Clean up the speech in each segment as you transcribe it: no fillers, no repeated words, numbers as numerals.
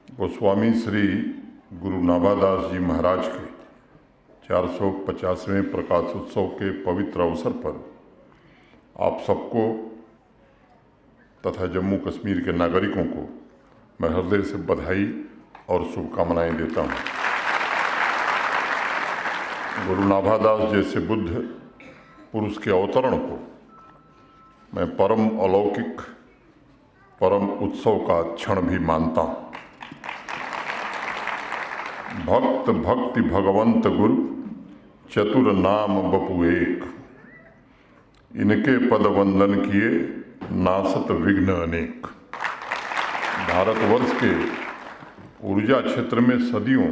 गोस्वामी श्री गुरु नाभादास जी महाराज के 450वें प्रकाश उत्सव के पवित्र अवसर पर आप सबको तथा जम्मू कश्मीर के नागरिकों को मैं हृदय से बधाई और शुभकामनाएं देता हूं। गुरु नाभादास जैसे बुद्ध पुरुष के अवतरण को मैं परम अलौकिक, परम उत्सव का क्षण भी मानता हूं। भक्त भक्ति भगवंत गुरु चतुर नाम बपु एक, इनके पद वंदन किए नासत विघ्न अनेक। भारतवर्ष के ऊर्जा क्षेत्र में सदियों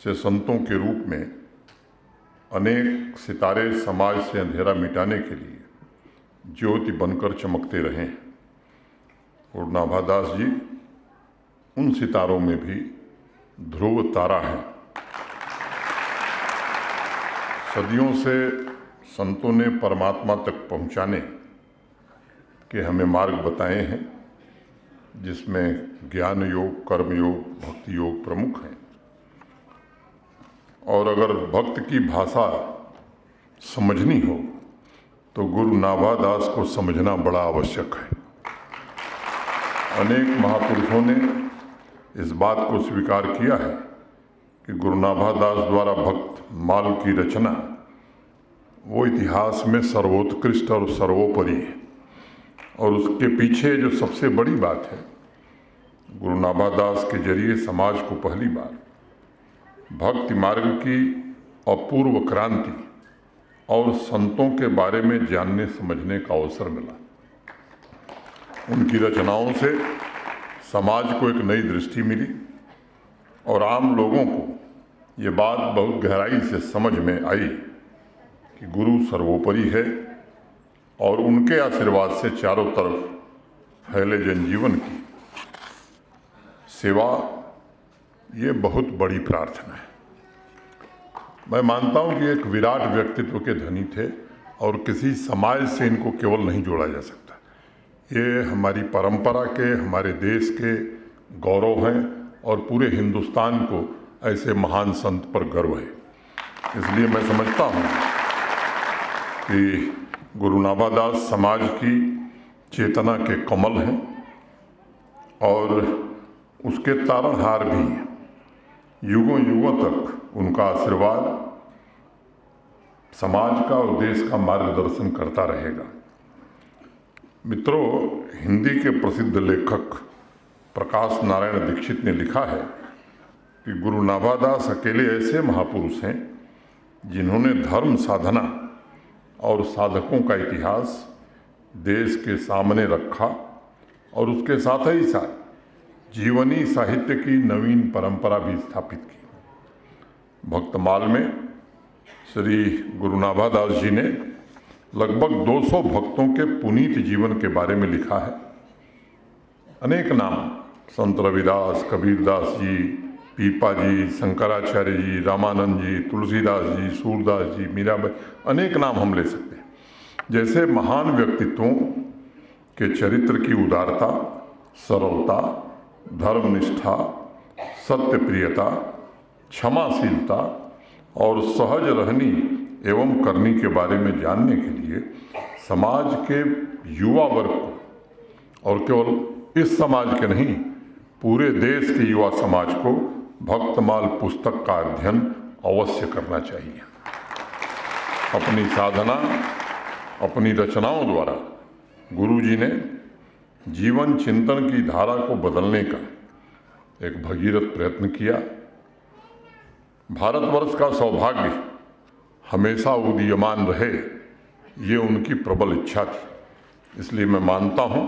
से संतों के रूप में अनेक सितारे समाज से अंधेरा मिटाने के लिए ज्योति बनकर चमकते रहे हैं। गुरु नाभादास जी उन सितारों में भी ध्रुव तारा है। सदियों से संतों ने परमात्मा तक पहुंचाने के हमें मार्ग बताए हैं, जिसमें ज्ञान योग, कर्म योग, भक्ति योग प्रमुख हैं। और अगर भक्त की भाषा समझनी हो तो गुरु नाभादास को समझना बड़ा आवश्यक है। अनेक महापुरुषों ने इस बात को स्वीकार किया है कि गुरु नाभादास द्वारा भक्त माल की रचना वो इतिहास में सर्वोत्कृष्ट और सर्वोपरि है। और उसके पीछे जो सबसे बड़ी बात है, गुरु नाभादास के जरिए समाज को पहली बार भक्ति मार्ग की अपूर्व क्रांति और संतों के बारे में जानने समझने का अवसर मिला। उनकी रचनाओं से समाज को एक नई दृष्टि मिली और आम लोगों को ये बात बहुत गहराई से समझ में आई कि गुरु सर्वोपरि है और उनके आशीर्वाद से चारों तरफ फैले जनजीवन की सेवा ये बहुत बड़ी प्रार्थना है। मैं मानता हूँ कि एक विराट व्यक्तित्व के धनी थे और किसी समाज से इनको केवल नहीं जोड़ा जा सकता। ये हमारी परंपरा के, हमारे देश के गौरव हैं और पूरे हिंदुस्तान को ऐसे महान संत पर गर्व है। इसलिए मैं समझता हूँ कि गुरु नाभादास समाज की चेतना के कमल हैं और उसके तारणहार भी हैं। युगों युगों तक उनका आशीर्वाद समाज का और देश का मार्गदर्शन करता रहेगा। मित्रों, हिंदी के प्रसिद्ध लेखक प्रकाश नारायण दीक्षित ने लिखा है कि गुरु नाभादास अकेले ऐसे महापुरुष हैं जिन्होंने धर्म साधना और साधकों का इतिहास देश के सामने रखा और उसके साथ ही साथ जीवनी साहित्य की नवीन परंपरा भी स्थापित की। भक्तमाल में श्री गुरु नाभादास जी ने लगभग 200 भक्तों के पुनीत जीवन के बारे में लिखा है। अनेक नाम, संत रविदास, कबीरदास जी, पीपा जी, शंकराचार्य जी, रामानंद जी, तुलसीदास जी, सूरदास जी, मीराबाई, अनेक नाम हम ले सकते हैं। जैसे महान व्यक्तित्वों के चरित्र की उदारता, सरलता, धर्मनिष्ठा, सत्यप्रियता, क्षमाशीलता और सहज रहनी एवं करनी के बारे में जानने के लिए समाज के युवा वर्ग को, और केवल इस समाज के नहीं पूरे देश के युवा समाज को भक्तमाल पुस्तक का अध्ययन अवश्य करना चाहिए। अपनी साधना, अपनी रचनाओं द्वारा गुरु जी ने जीवन चिंतन की धारा को बदलने का एक भगीरथ प्रयत्न किया। भारतवर्ष का सौभाग्य हमेशा उदीयमान रहे, ये उनकी प्रबल इच्छा थी। इसलिए मैं मानता हूँ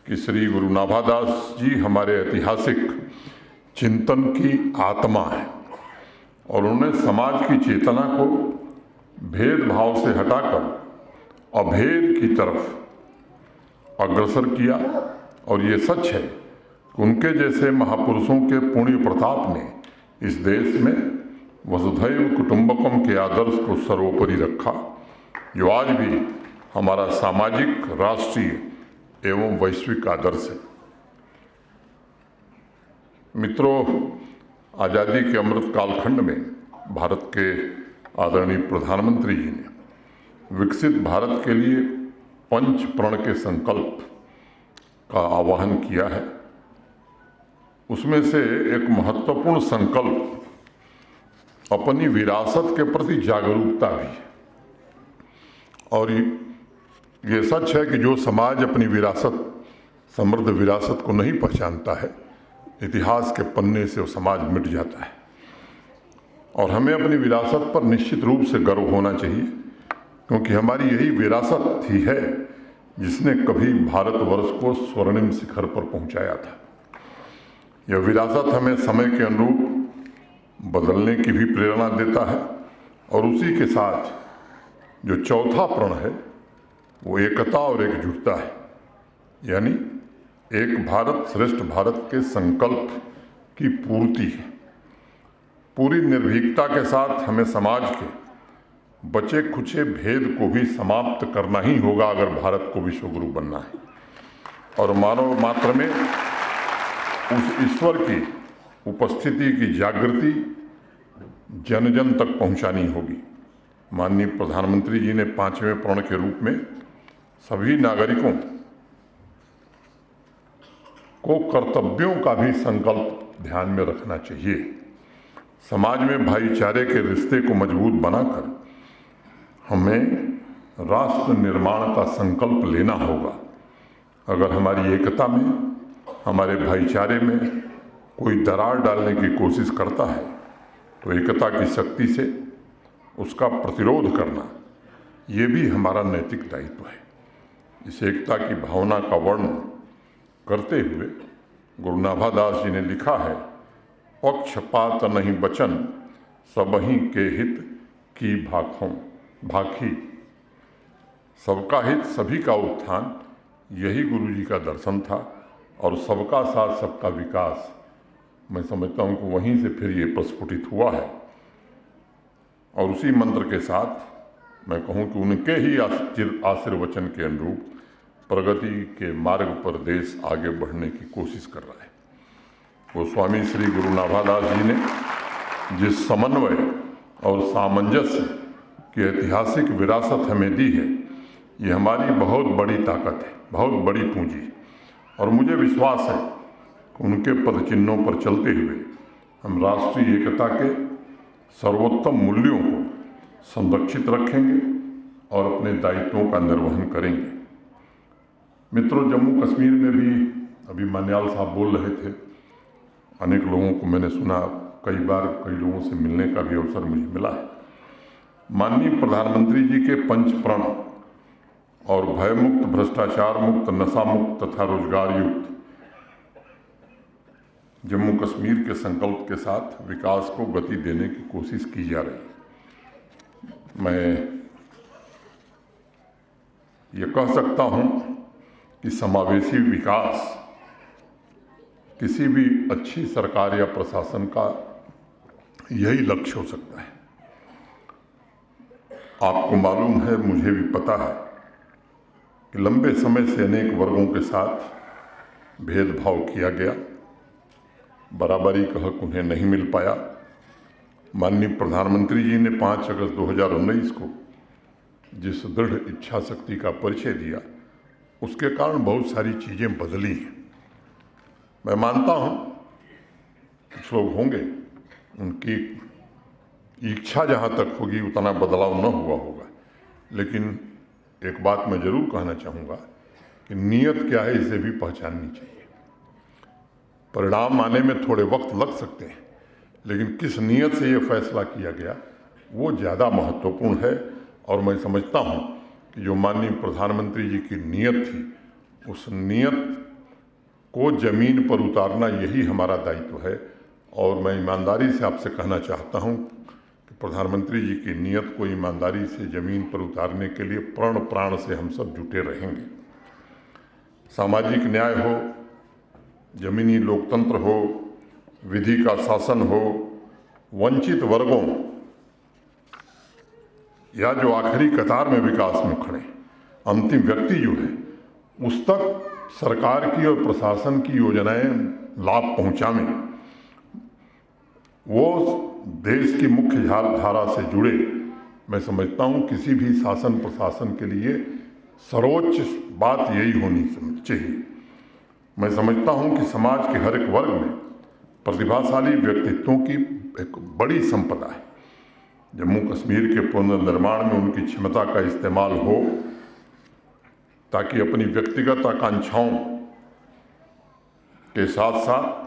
कि श्री गुरु नाभादास जी हमारे ऐतिहासिक चिंतन की आत्मा है और उन्होंने समाज की चेतना को भेदभाव से हटाकर अभेद की तरफ अग्रसर किया। और ये सच है कि उनके जैसे महापुरुषों के पुण्य प्रताप ने इस देश में वसुधैव कुटुंबकम के आदर्श को सर्वोपरि रखा, जो आज भी हमारा सामाजिक, राष्ट्रीय एवं वैश्विक आदर्श है। मित्रों, आज़ादी के अमृत कालखंड में भारत के आदरणीय प्रधानमंत्री जी ने विकसित भारत के लिए पंच प्रण के संकल्प का आह्वान किया है। उसमें से एक महत्वपूर्ण संकल्प अपनी विरासत के प्रति जागरूकता भी है। और ये सच है कि जो समाज अपनी विरासत, समृद्ध विरासत को नहीं पहचानता है, इतिहास के पन्ने से वो समाज मिट जाता है। और हमें अपनी विरासत पर निश्चित रूप से गर्व होना चाहिए, क्योंकि हमारी यही विरासत ही है जिसने कभी भारतवर्ष को स्वर्णिम शिखर पर पहुंचाया था। यह विरासत हमें समय के अनुरूप बदलने की भी प्रेरणा देता है। और उसी के साथ जो चौथा प्रण है वो एकता और एकजुटता है, यानी एक भारत श्रेष्ठ भारत के संकल्प की पूर्ति है। पूरी निर्भीकता के साथ हमें समाज के बचे खुचे भेद को भी समाप्त करना ही होगा अगर भारत को विश्वगुरु बनना है। और मानव मात्र में उस ईश्वर की उपस्थिति की जागृति जन जन तक पहुंचानी होगी। माननीय प्रधानमंत्री जी ने 5वें प्रण के रूप में सभी नागरिकों को कर्तव्यों का भी संकल्प ध्यान में रखना चाहिए। समाज में भाईचारे के रिश्ते को मजबूत बनाकर हमें राष्ट्र निर्माण का संकल्प लेना होगा। अगर हमारी एकता में, हमारे भाईचारे में कोई दरार डालने की कोशिश करता है तो एकता की शक्ति से उसका प्रतिरोध करना ये भी हमारा नैतिक दायित्व है। इस एकता की भावना का वर्णन करते हुए गुरु नाभादास जी ने लिखा है, पक्षपात नहीं बचन सबहीं के हित की भाखी। सबका हित, सभी का उत्थान, यही गुरु जी का दर्शन था। और सबका साथ सबका विकास, मैं समझता हूँ कि वहीं से फिर ये प्रस्फुटित हुआ है। और उसी मंत्र के साथ मैं कहूँ कि उनके ही आशीर्वचन के अनुरूप प्रगति के मार्ग पर देश आगे बढ़ने की कोशिश कर रहा है। वो स्वामी श्री गुरु नाभादास जी ने जिस समन्वय और सामंजस्य की ऐतिहासिक विरासत हमें दी है, ये हमारी बहुत बड़ी ताकत है, बहुत बड़ी पूंजी। और मुझे विश्वास है कि उनके पद चिन्हों पर चलते हुए हम राष्ट्रीय एकता के सर्वोत्तम मूल्यों को संरक्षित रखेंगे और अपने दायित्वों का निर्वहन करेंगे। मित्रों, जम्मू कश्मीर में भी अभी मान्याल साहब बोल रहे थे, अनेक लोगों को मैंने सुना, कई बार कई लोगों से मिलने का भी अवसर मुझे मिला है। माननीय प्रधानमंत्री जी के पंच प्रण और भय मुक्त, भ्रष्टाचार मुक्त, नशा मुक्त तथा रोजगार युक्त जम्मू कश्मीर के संकल्प के साथ विकास को गति देने की कोशिश की जा रही है। मैं ये कह सकता हूँ कि समावेशी विकास किसी भी अच्छी सरकार या प्रशासन का यही लक्ष्य हो सकता है। आपको मालूम है, मुझे भी पता है कि लंबे समय से अनेक वर्गों के साथ भेदभाव किया गया, बराबरी का हक उन्हें नहीं मिल पाया। माननीय प्रधानमंत्री जी ने 5 अगस्त 2019 को जिस दृढ़ इच्छा शक्ति का परिचय दिया, उसके कारण बहुत सारी चीज़ें बदली हैं। मैं मानता हूँ कुछ लोग होंगे, उनकी इच्छा जहाँ तक होगी उतना बदलाव न हुआ होगा, लेकिन एक बात मैं ज़रूर कहना चाहूँगा कि नीयत क्या है इसे भी पहचाननी चाहिए। परिणाम आने में थोड़े वक्त लग सकते हैं, लेकिन किस नीयत से ये फैसला किया गया वो ज़्यादा महत्वपूर्ण है। और मैं समझता हूँ कि जो माननीय प्रधानमंत्री जी की नीयत थी, उस नीयत को ज़मीन पर उतारना यही हमारा दायित्व है। और मैं ईमानदारी से आपसे कहना चाहता हूँ कि प्रधानमंत्री जी की नीयत को ईमानदारी से ज़मीन पर उतारने के लिए प्रण प्राण से हम सब जुटे रहेंगे। सामाजिक न्याय हो, जमीनी लोकतंत्र हो, विधि का शासन हो, वंचित वर्गों या जो आखिरी कतार में विकास में खड़े अंतिम व्यक्ति जो है, उस तक सरकार की और प्रशासन की योजनाएं लाभ पहुंचाएं, वो देश की मुख्य धारा से जुड़े, मैं समझता हूँ किसी भी शासन प्रशासन के लिए सर्वोच्च बात यही होनी चाहिए। मैं समझता हूँ कि समाज के हर एक वर्ग में प्रतिभाशाली व्यक्तित्वों की एक बड़ी संपदा है। जम्मू कश्मीर के पुनर्निर्माण में उनकी क्षमता का इस्तेमाल हो ताकि अपनी व्यक्तिगत आकांक्षाओं के साथ साथ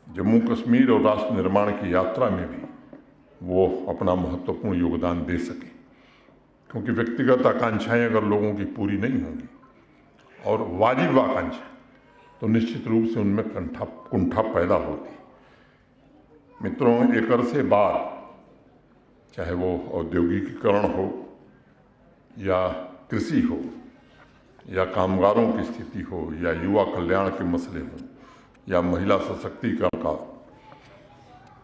जम्मू कश्मीर और राष्ट्र निर्माण की यात्रा में भी वो अपना महत्वपूर्ण योगदान दे सके, क्योंकि व्यक्तिगत आकांक्षाएं अगर लोगों की पूरी नहीं होंगी और वाजिब आकांक्षा, तो निश्चित रूप से उनमें कुंठा पैदा होती। मित्रों, एक अरसे बाद चाहे वो औद्योगिकीकरण हो या कृषि हो या कामगारों की स्थिति हो या युवा कल्याण के मसले हों या महिला सशक्तिकरण का,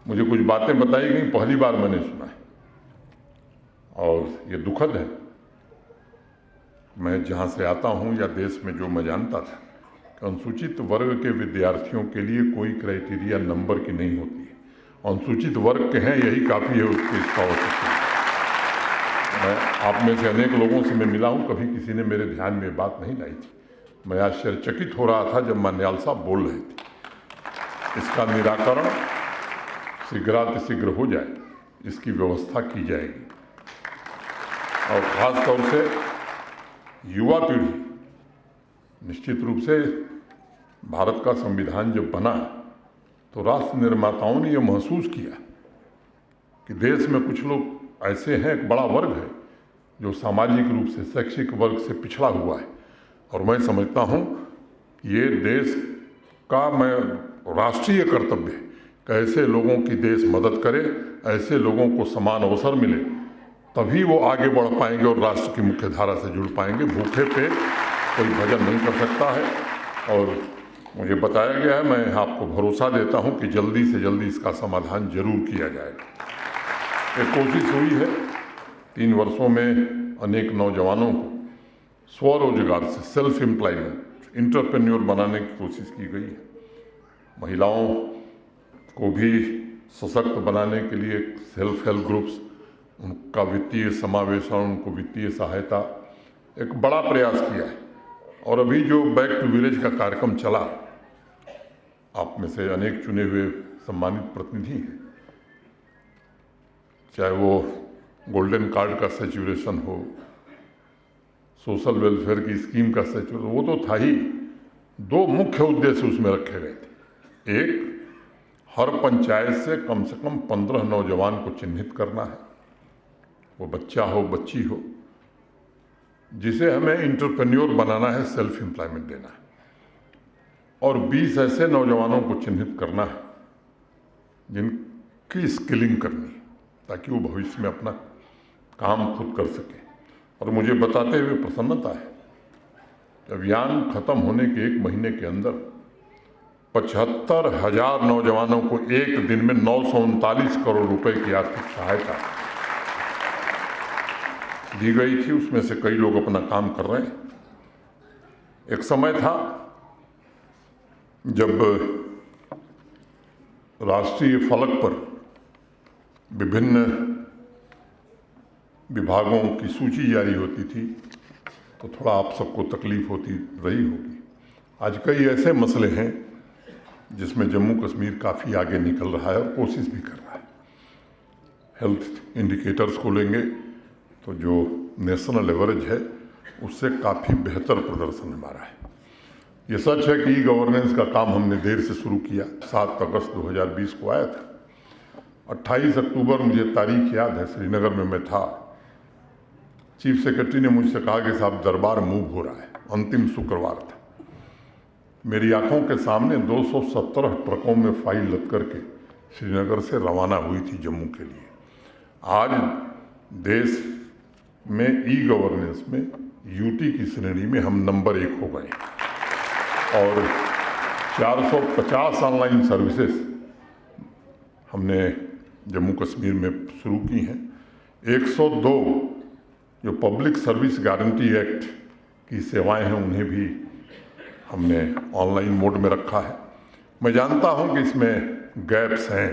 मुझे कुछ बातें बताई गई, पहली बार मैंने सुना है और ये दुखद है। मैं जहाँ से आता हूँ या देश में जो मैं जानता था कि अनुसूचित वर्ग के विद्यार्थियों के लिए कोई क्राइटेरिया नंबर की नहीं होती है। अनुसूचित वर्ग के हैं यही काफ़ी है उसकी इसका हो सकती है। मैं आप में से अनेक लोगों से मैं मिला हूँ, कभी किसी ने मेरे ध्यान में बात नहीं लाई थी। मैं आश्चर्यचकित हो रहा था जब मान्याल साहब बोल रहे थे। इसका निराकरण शीघ्रातिशीघ्र हो जाए, इसकी व्यवस्था की जाएगी और ख़ास तौर से युवा पीढ़ी, निश्चित रूप से भारत का संविधान जब बना तो राष्ट्र निर्माताओं ने यह महसूस किया कि देश में कुछ लोग ऐसे हैं, एक बड़ा वर्ग है जो सामाजिक रूप से शैक्षिक वर्ग से पिछड़ा हुआ है, और मैं समझता हूँ ये देश का मैं राष्ट्रीय कर्तव्य है कि ऐसे लोगों की देश मदद करे, ऐसे लोगों को समान अवसर मिले, तभी वो आगे बढ़ पाएंगे और राष्ट्र की मुख्य धारा से जुड़ पाएंगे। भूखे पेट कोई भजन नहीं कर सकता है और मुझे बताया गया है, मैं आपको भरोसा देता हूं कि जल्दी से जल्दी इसका समाधान जरूर किया जाएगा। एक कोशिश हुई है 3 वर्षों में अनेक नौजवानों को स्वरोजगार से, सेल्फ एम्प्लॉयमेंट, इंटरप्रेन्योर बनाने की कोशिश की गई है। महिलाओं को भी सशक्त बनाने के लिए सेल्फ हेल्प ग्रुप्स, उनका वित्तीय समावेशन, उनको वित्तीय सहायता, एक बड़ा प्रयास किया है। और अभी जो बैक टू विलेज का कार्यक्रम चला, आप में से अनेक चुने हुए सम्मानित प्रतिनिधि हैं, चाहे वो गोल्डन कार्ड का सैचुरेशन हो, सोशल वेलफेयर की स्कीम का सैचुरेशन, वो तो था ही। 2 मुख्य उद्देश्य उसमें रखे गए थे। एक, हर पंचायत से कम 15 नौजवान को चिन्हित करना है, वो बच्चा हो बच्ची हो, जिसे हमें इंटरप्रेन्योर बनाना है, सेल्फ एम्प्लॉयमेंट देना है। और 20 ऐसे नौजवानों को चिन्हित करना है जिनकी स्किलिंग करनी है ताकि वो भविष्य में अपना काम खुद कर सके। और मुझे बताते हुए प्रसन्नता है, अभियान खत्म होने के 1 महीने के अंदर 75,000 नौजवानों को एक दिन में 939 करोड़ रुपए की आर्थिक सहायता दी गई थी। उसमें से कई लोग अपना काम कर रहे हैं। एक समय था जब राष्ट्रीय फलक पर विभिन्न विभागों की सूची जारी होती थी तो थोड़ा आप सबको तकलीफ होती रही होगी। आज कई ऐसे मसले हैं जिसमें जम्मू कश्मीर काफ़ी आगे निकल रहा है और कोशिश भी कर रहा है। हेल्थ इंडिकेटर्स को लेंगे तो जो नेशनल एवरेज है उससे काफ़ी बेहतर प्रदर्शन हमारा है। ये सच है कि ई गवर्नेंस का काम हमने देर से शुरू किया। 7 अगस्त 2020 को आया था। 28 अक्टूबर मुझे तारीख याद है, श्रीनगर में मैं था। चीफ सेक्रेटरी ने मुझसे कहा कि साहब दरबार मूव हो रहा है। अंतिम शुक्रवार था। मेरी आंखों के सामने 217 ट्रकों में फाइल लद करके श्रीनगर से रवाना हुई थी जम्मू के लिए। आज देश में ई गवर्नेंस में यूटी की श्रेणी में हम नंबर 1 हो गए और 450 ऑनलाइन सर्विसेज हमने जम्मू कश्मीर में शुरू की हैं। 102 जो पब्लिक सर्विस गारंटी एक्ट की सेवाएं हैं उन्हें भी हमने ऑनलाइन मोड में रखा है। मैं जानता हूं कि इसमें गैप्स हैं,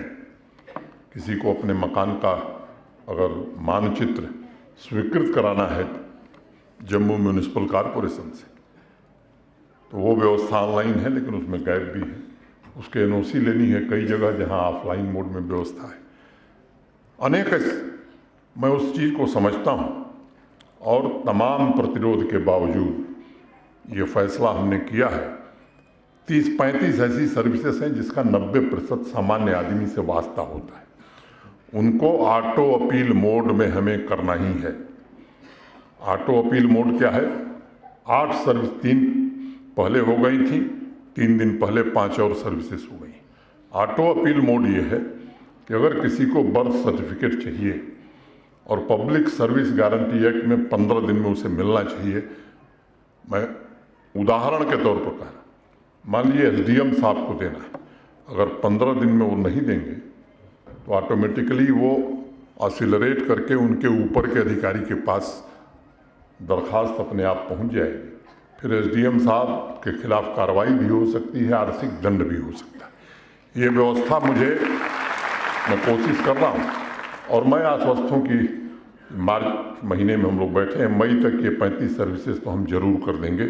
किसी को अपने मकान का अगर मानचित्र स्वीकृत कराना है जम्मू म्यूनिसिपल कॉरपोरेशन से, तो वो व्यवस्था ऑनलाइन है, लेकिन उसमें गैप भी है। उसके एनओसी लेनी है कई जगह जहां ऑफलाइन मोड में व्यवस्था है। अनेक मैं उस चीज़ को समझता हूं, और तमाम प्रतिरोध के बावजूद ये फैसला हमने किया है। 30-35 ऐसी सर्विसेज हैं जिसका 90% सामान्य आदमी से वास्ता होता है, उनको ऑटो अपील मोड में हमें करना ही है। ऑटो अपील मोड क्या है? 8 सर्विस 3 पहले हो गई थी, 3 दिन पहले 5 और सर्विसेज हो गई। ऑटो अपील मोड ये है कि अगर किसी को बर्थ सर्टिफिकेट चाहिए और पब्लिक सर्विस गारंटी एक्ट में 15 दिन में उसे मिलना चाहिए, मैं उदाहरण के तौर पर कह रहा, मान लीजिए एसडीएम साहब को देना है, अगर 15 दिन में वो नहीं देंगे तो ऑटोमेटिकली वो एक्सीलरेट करके उनके ऊपर के अधिकारी के पास दरखास्त अपने आप पहुंच जाएगी। फिर एसडीएम साहब के खिलाफ कार्रवाई भी हो सकती है, आर्थिक दंड भी हो सकता है। ये व्यवस्था मैं कोशिश कर रहा हूँ, और मैं आश्वस्त हूँ कि मार्च महीने में हम लोग बैठे हैं, मई तक ये 35 सर्विसेज तो हम जरूर कर देंगे,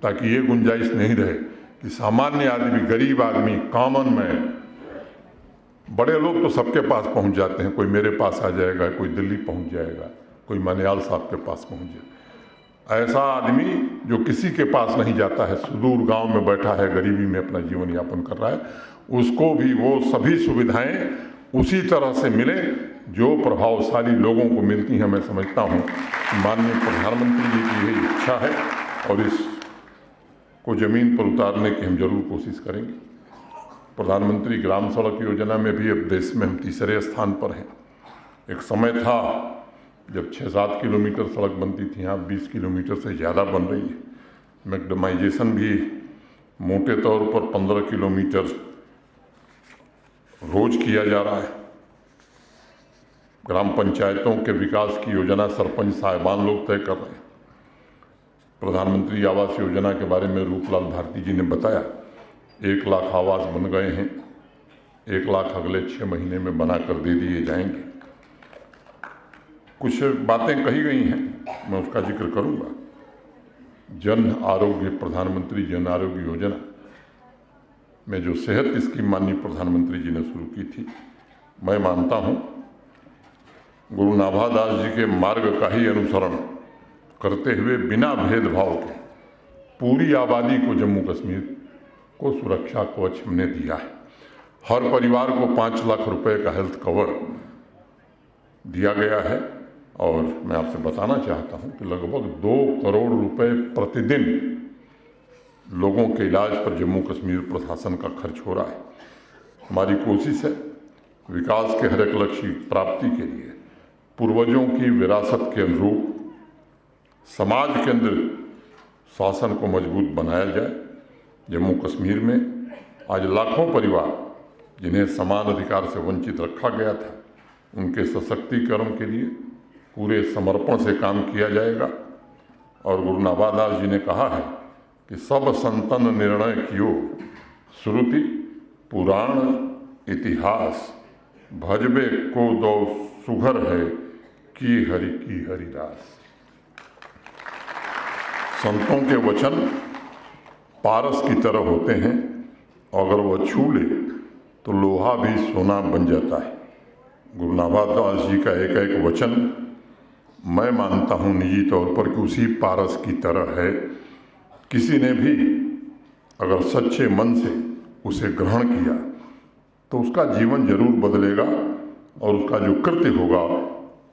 ताकि ये गुंजाइश नहीं रहे कि सामान्य आदमी, गरीब आदमी, कॉमन मैन, बड़े लोग तो सबके पास पहुंच जाते हैं, कोई मेरे पास आ जाएगा, कोई दिल्ली पहुंच जाएगा, कोई मान्याल साहब के पास पहुंच जाएगा। ऐसा आदमी जो किसी के पास नहीं जाता है, सुदूर गांव में बैठा है, गरीबी में अपना जीवन यापन कर रहा है, उसको भी वो सभी सुविधाएं उसी तरह से मिले जो प्रभावशाली लोगों को मिलती हैं। मैं समझता हूँ माननीय प्रधानमंत्री जी की यही इच्छा है, और इसको ज़मीन पर उतारने की हम जरूर कोशिश करेंगे। प्रधानमंत्री ग्राम सड़क योजना में भी अब देश में हम तीसरे स्थान पर हैं। एक समय था जब 6-7 किलोमीटर सड़क बनती थी, यहाँ 20 किलोमीटर से ज़्यादा बन रही है। मैक्डमाइजेशन भी मोटे तौर पर 15 किलोमीटर रोज किया जा रहा है। ग्राम पंचायतों के विकास की योजना सरपंच साहिबान लोग तय कर रहे हैं। प्रधानमंत्री आवास योजना के बारे में रूपलाल भारती जी ने बताया, 1 लाख आवास बन गए हैं, 1 लाख अगले 6 महीने में बनाकर दे दिए जाएंगे। कुछ बातें कही गई हैं, मैं उसका जिक्र करूंगा। जन आरोग्य, प्रधानमंत्री जन आरोग्य योजना में जो सेहत स्कीम माननीय प्रधानमंत्री जी ने शुरू की थी, मैं मानता हूं गुरु नाभादास जी के मार्ग का ही अनुसरण करते हुए बिना भेदभाव के पूरी आबादी को जम्मू कश्मीर को सुरक्षा कवच हमने दिया है। हर परिवार को 5 लाख रुपए का हेल्थ कवर दिया गया है, और मैं आपसे बताना चाहता हूं कि लगभग 2 करोड़ रुपए प्रतिदिन लोगों के इलाज पर जम्मू कश्मीर प्रशासन का खर्च हो रहा है। हमारी कोशिश है विकास के हर एक लक्ष्य प्राप्ति के लिए पूर्वजों की विरासत के अनुरूप समाज केंद्रित शासन को मजबूत बनाया जाए। जम्मू कश्मीर में आज लाखों परिवार जिन्हें समान अधिकार से वंचित रखा गया था, उनके सशक्तिकरण के लिए पूरे समर्पण से काम किया जाएगा। और गुरु नाभादास जी ने कहा है कि सब संतन निर्णय कियो, श्रुति पुराण इतिहास, भजबे को दो सुघर है की हरिदास। संतों के वचन पारस की तरह होते हैं, अगर वह छू ले तो लोहा भी सोना बन जाता है। गुरु नाभादास जी का एक एक वचन मैं मानता हूँ निजी तौर पर कि उसी पारस की तरह है। किसी ने भी अगर सच्चे मन से उसे ग्रहण किया तो उसका जीवन जरूर बदलेगा, और उसका जो कृत्य होगा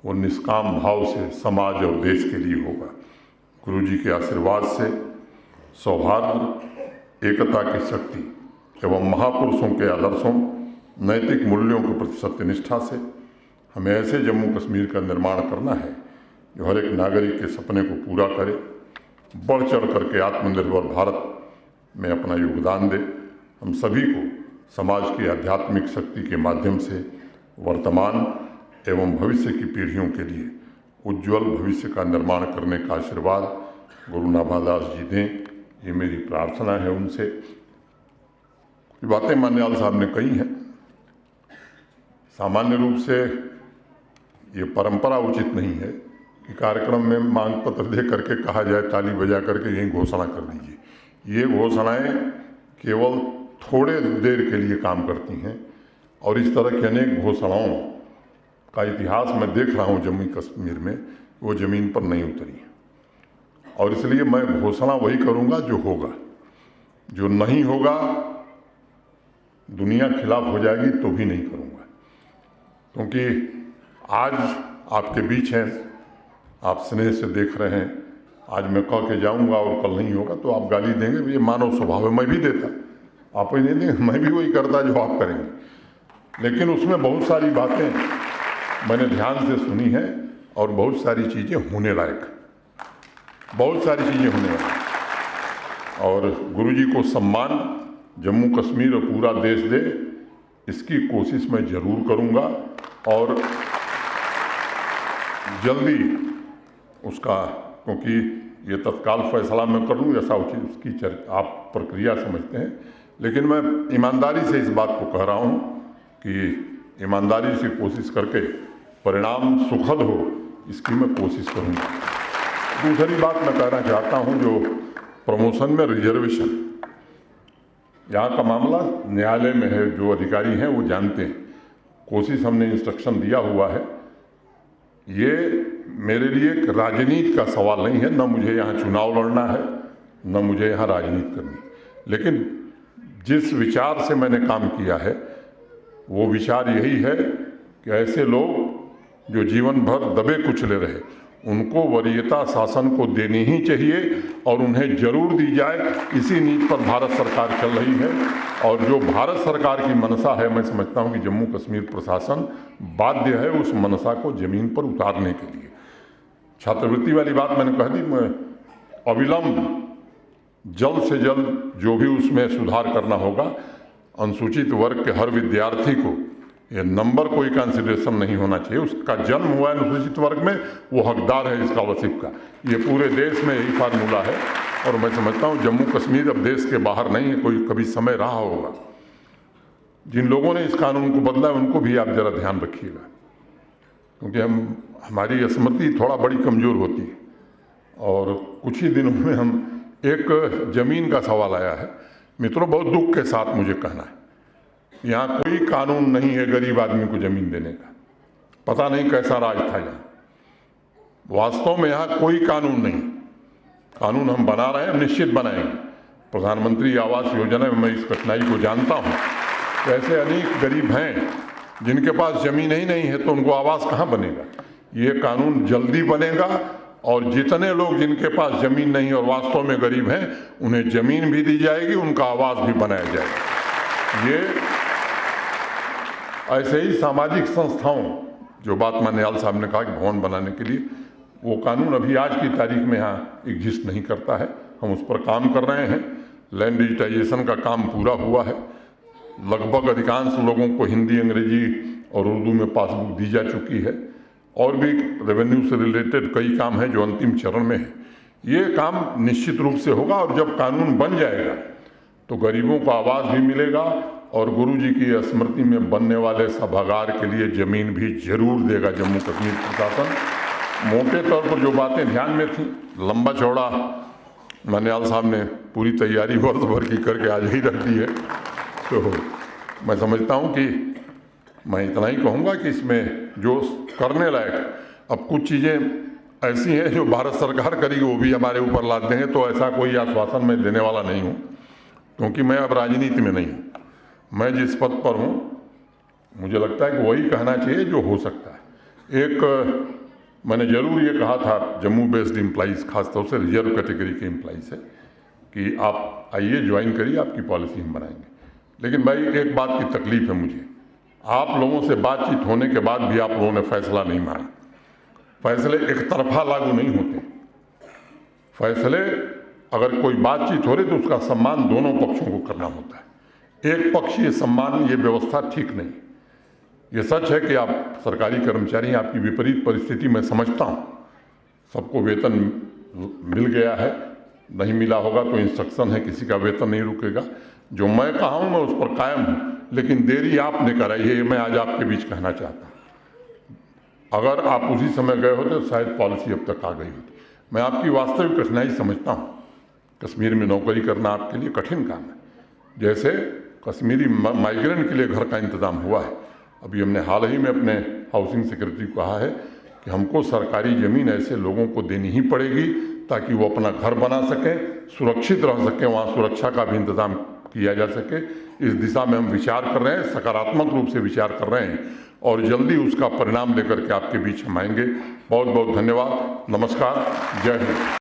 वो निष्काम भाव से समाज और देश के लिए होगा। गुरु जी के आशीर्वाद से सौहार्द, एकता की शक्ति एवं महापुरुषों के आदर्शों, नैतिक मूल्यों के प्रति सत्यनिष्ठा से हमें ऐसे जम्मू कश्मीर का निर्माण करना है जो हर एक नागरिक के सपने को पूरा करे, बढ़ चढ़ करके आत्मनिर्भर भारत में अपना योगदान दे। हम सभी को समाज की आध्यात्मिक शक्ति के माध्यम से वर्तमान एवं भविष्य की पीढ़ियों के लिए उज्जवल भविष्य का निर्माण करने का आशीर्वाद गुरु नाभादास जी दें, ये मेरी प्रार्थना है उनसे। बातें मान्याल साहब ने कही हैं, सामान्य रूप से ये परंपरा उचित नहीं है कि कार्यक्रम में मांग पत्र दे करके कहा जाए ताली बजा करके यही घोषणा कर दीजिए। ये घोषणाएं केवल थोड़े देर के लिए काम करती हैं और इस तरह की अनेक घोषणाओं का इतिहास मैं देख रहा हूँ जम्मू कश्मीर में, वो ज़मीन पर नहीं उतरी और इसलिए मैं घोषणा वही करूँगा जो होगा। जो नहीं होगा, दुनिया खिलाफ हो जाएगी तो भी नहीं करूँगा, क्योंकि आज आपके बीच हैं, आप स्नेह से देख रहे हैं। आज मैं कह के जाऊँगा और कल नहीं होगा तो आप गाली देंगे, ये मानव स्वभाव है, मैं भी देता, आप ही नहीं देंगे, मैं भी वही करता जो आप करेंगे। लेकिन उसमें बहुत सारी बातें मैंने ध्यान से सुनी हैं और बहुत सारी चीज़ें होने लायक, बहुत सारी चीज़ें होने लायक। और गुरुजी को सम्मान जम्मू कश्मीर और पूरा देश दे, इसकी कोशिश मैं ज़रूर करूँगा और जल्दी उसका, क्योंकि ये तत्काल फैसला मैं कर लूँ ऐसा उचित उसकी आप प्रक्रिया समझते हैं, लेकिन मैं ईमानदारी से इस बात को कह रहा हूँ कि ईमानदारी से कोशिश करके परिणाम सुखद हो, इसकी मैं कोशिश करूँगा। दूसरी बात मैं कहना चाहता हूँ, जो प्रमोशन में रिजर्वेशन, यहाँ का मामला न्यायालय में है, जो अधिकारी हैं वो जानते हैं। कोशिश हमने इंस्ट्रक्शन दिया हुआ है। ये मेरे लिए एक राजनीति का सवाल नहीं है, न मुझे यहाँ चुनाव लड़ना है न मुझे यहाँ राजनीति करनी, लेकिन जिस विचार से मैंने काम किया है वो विचार यही है कि ऐसे लोग जो जीवन भर दबे कुचले रहे, उनको वरीयता शासन को देनी ही चाहिए और उन्हें जरूर दी जाए। इसी नीति पर भारत सरकार चल रही है और जो भारत सरकार की मनसा है, मैं समझता हूं कि जम्मू कश्मीर प्रशासन बाध्य है उस मनसा को जमीन पर उतारने के लिए। छात्रवृत्ति वाली बात मैंने कह दी, मैं अविलंब जल्द से जल्द जो भी उसमें सुधार करना होगा। अनुसूचित वर्ग के हर विद्यार्थी को ये नंबर कोई कंसिडरेशन नहीं होना चाहिए, उसका जन्म हुआ है अनुसूचित वर्ग में, वो हकदार है स्कॉलरशिप का। ये पूरे देश में यही फार्मूला है और मैं समझता हूँ जम्मू कश्मीर अब देश के बाहर नहीं है, कोई कभी समय रहा होगा। जिन लोगों ने इस कानून को बदला है उनको भी आप जरा ध्यान रखिएगा, क्योंकि हमारी स्मृति थोड़ा बड़ी कमज़ोर होती है। और कुछ ही दिनों में हम एक ज़मीन का सवाल आया है मित्रों, बहुत दुख के साथ मुझे कहना है, यहाँ कोई कानून नहीं है गरीब आदमी को ज़मीन देने का। पता नहीं कैसा राज था यहाँ, वास्तव में यहाँ कोई कानून नहीं। कानून हम बना रहे हैं, निश्चित बनाएंगे। प्रधानमंत्री आवास योजना में मैं इस कठिनाई को जानता हूँ। तो ऐसे अनेक गरीब हैं जिनके पास ज़मीन ही नहीं है, तो उनको आवास कहाँ बनेगा। ये कानून जल्दी बनेगा और जितने लोग जिनके पास ज़मीन नहीं और वास्तव में गरीब हैं, उन्हें ज़मीन भी दी जाएगी, उनका आवास भी बनाया जाएगा। ये ऐसे ही सामाजिक संस्थाओं, जो बात मान्यवाल साहब ने कहा कि भवन बनाने के लिए, वो कानून अभी आज की तारीख में यहाँ एग्जिस्ट नहीं करता है। हम उस पर काम कर रहे हैं। लैंड डिजिटाइजेशन का काम पूरा हुआ है। लगभग अधिकांश लोगों को हिंदी, अंग्रेजी और उर्दू में पासबुक दी जा चुकी है। और भी रेवेन्यू से रिलेटेड कई काम हैं जो अंतिम चरण में है। ये काम निश्चित रूप से होगा और जब कानून बन जाएगा तो गरीबों को आवास भी मिलेगा और गुरुजी की स्मृति में बनने वाले सभागार के लिए ज़मीन भी जरूर देगा जम्मू कश्मीर प्रशासन। मोटे तौर पर जो बातें ध्यान में थी, लंबा चौड़ा मान्यवाल साहब ने पूरी तैयारी वर्ष भर की करके आज ही रख दी है। तो मैं समझता हूँ कि मैं इतना ही कहूँगा कि इसमें जो करने लायक, अब कुछ चीज़ें ऐसी हैं जो भारत सरकार करेगी वो भी हमारे ऊपर लाद देंगे, तो ऐसा कोई आश्वासन मैं देने वाला नहीं हूँ, क्योंकि मैं अब राजनीति में नहीं हूँ। मैं जिस पद पर हूँ, मुझे लगता है कि वही कहना चाहिए जो हो सकता है। एक मैंने ज़रूर ये कहा था जम्मू बेस्ड एम्प्लॉइज़, खासतौर से रिजर्व कैटेगरी के एम्प्लॉइज़ से, कि आप आइए ज्वाइन करिए, आपकी पॉलिसी हम बनाएंगे। लेकिन भाई एक बात की तकलीफ़ है मुझे, आप लोगों से बातचीत होने के बाद भी आप लोगों ने फैसला नहीं माना। फैसले एक तरफा लागू नहीं होते। फैसले अगर कोई बातचीत हो रही तो उसका सम्मान दोनों पक्षों को करना होता है। एक पक्षीय सम्मान, ये व्यवस्था ठीक नहीं। ये सच है कि आप सरकारी कर्मचारी हैं, आपकी विपरीत परिस्थिति मैं समझता हूँ। सबको वेतन मिल गया है, नहीं मिला होगा तो इंस्ट्रक्शन है, किसी का वेतन नहीं रुकेगा। जो मैं कहा हूँ मैं उस पर कायम हूँ। लेकिन देरी आपने कराई है, ये मैं आज आपके बीच कहना चाहता हूँ। अगर आप उसी समय गए होते तो शायद पॉलिसी अब तक आ गई होती। मैं आपकी वास्तविक कठिनाई समझता हूँ। कश्मीर में नौकरी करना आपके लिए कठिन काम है। जैसे कश्मीरी माइग्रेंट के लिए घर का इंतज़ाम हुआ है। अभी हमने हाल ही में अपने हाउसिंग सेक्रेटरी को कहा है कि हमको सरकारी ज़मीन ऐसे लोगों को देनी ही पड़ेगी ताकि वो अपना घर बना सकें, सुरक्षित रह सकें, वहाँ सुरक्षा का भी इंतज़ाम किया जा सके। इस दिशा में हम विचार कर रहे हैं, सकारात्मक रूप से विचार कर रहे हैं और जल्दी उसका परिणाम लेकर के आपके बीच हम आएंगे। बहुत बहुत धन्यवाद। नमस्कार। जय हिंद।